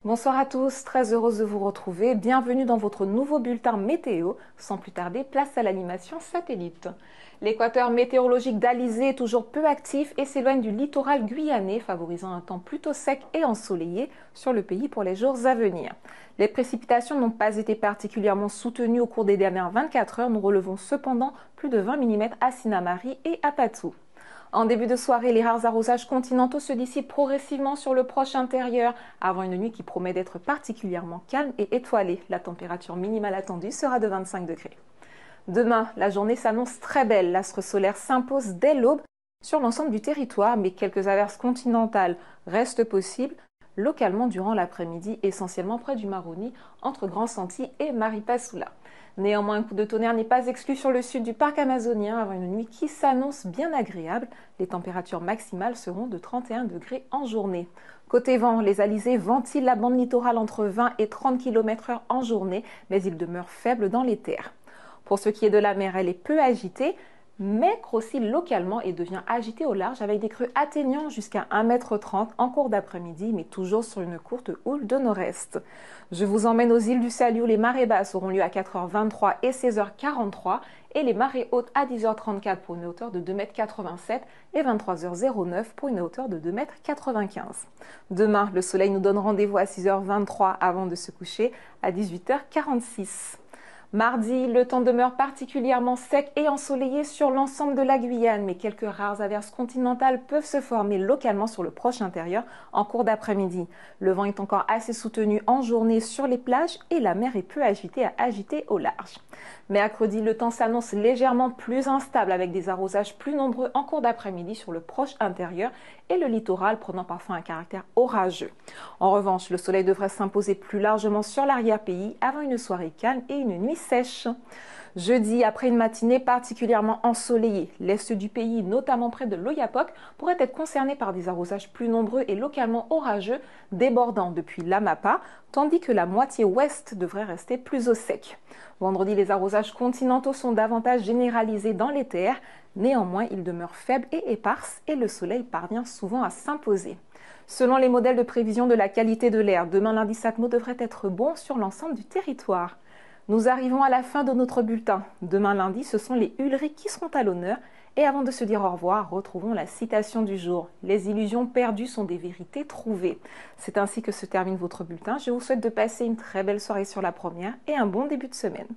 Bonsoir à tous, très heureuse de vous retrouver. Bienvenue dans votre nouveau bulletin météo. Sans plus tarder, place à l'animation satellite. L'équateur météorologique d'Alizé est toujours peu actif et s'éloigne du littoral guyanais, favorisant un temps plutôt sec et ensoleillé sur le pays pour les jours à venir. Les précipitations n'ont pas été particulièrement soutenues au cours des dernières 24 heures. Nous relevons cependant plus de 20 mm à Sinamari et à Patou. En début de soirée, les rares arrosages continentaux se dissipent progressivement sur le proche intérieur avant une nuit qui promet d'être particulièrement calme et étoilée. La température minimale attendue sera de 25 degrés. Demain, la journée s'annonce très belle. L'astre solaire s'impose dès l'aube sur l'ensemble du territoire, mais quelques averses continentales restent possibles localement durant l'après-midi, essentiellement près du Maroni, entre Grand-Santi et Maripasoula. Néanmoins, un coup de tonnerre n'est pas exclu sur le sud du parc amazonien avant une nuit qui s'annonce bien agréable. Les températures maximales seront de 31 degrés en journée. Côté vent, les alizés ventilent la bande littorale entre 20 et 30 km/h en journée, mais ils demeurent faibles dans les terres. Pour ce qui est de la mer, elle est peu agitée, mais grossit localement et devient agitée au large avec des crues atteignant jusqu'à 1,30 m en cours d'après-midi, mais toujours sur une courte houle de nord-est. Je vous emmène aux îles du Salut où les marées basses auront lieu à 4h23 et 16h43 et les marées hautes à 10h34 pour une hauteur de 2,87 m et 23h09 pour une hauteur de 2,95 m. Demain, le soleil nous donne rendez-vous à 6h23 avant de se coucher à 18h46. Mardi, le temps demeure particulièrement sec et ensoleillé sur l'ensemble de la Guyane, mais quelques rares averses continentales peuvent se former localement sur le proche intérieur en cours d'après-midi. Le vent est encore assez soutenu en journée sur les plages et la mer est peu agitée à agiter au large. Mercredi, le temps s'annonce légèrement plus instable avec des arrosages plus nombreux en cours d'après-midi sur le proche intérieur et le littoral prenant parfois un caractère orageux. En revanche, le soleil devrait s'imposer plus largement sur l'arrière-pays avant une soirée calme et une nuit sèche. Jeudi, après une matinée particulièrement ensoleillée, l'est du pays, notamment près de l'Oyapock, pourrait être concerné par des arrosages plus nombreux et localement orageux, débordant depuis l'Amapa, tandis que la moitié ouest devrait rester plus au sec. Vendredi, les arrosages continentaux sont davantage généralisés dans les terres, néanmoins ils demeurent faibles et éparses et le soleil parvient souvent à s'imposer. Selon les modèles de prévision de la qualité de l'air, demain lundi Satmo devrait être bon sur l'ensemble du territoire. Nous arrivons à la fin de notre bulletin. Demain lundi, ce sont les huleries qui seront à l'honneur. Et avant de se dire au revoir, retrouvons la citation du jour. Les illusions perdues sont des vérités trouvées. C'est ainsi que se termine votre bulletin. Je vous souhaite de passer une très belle soirée sur la première et un bon début de semaine.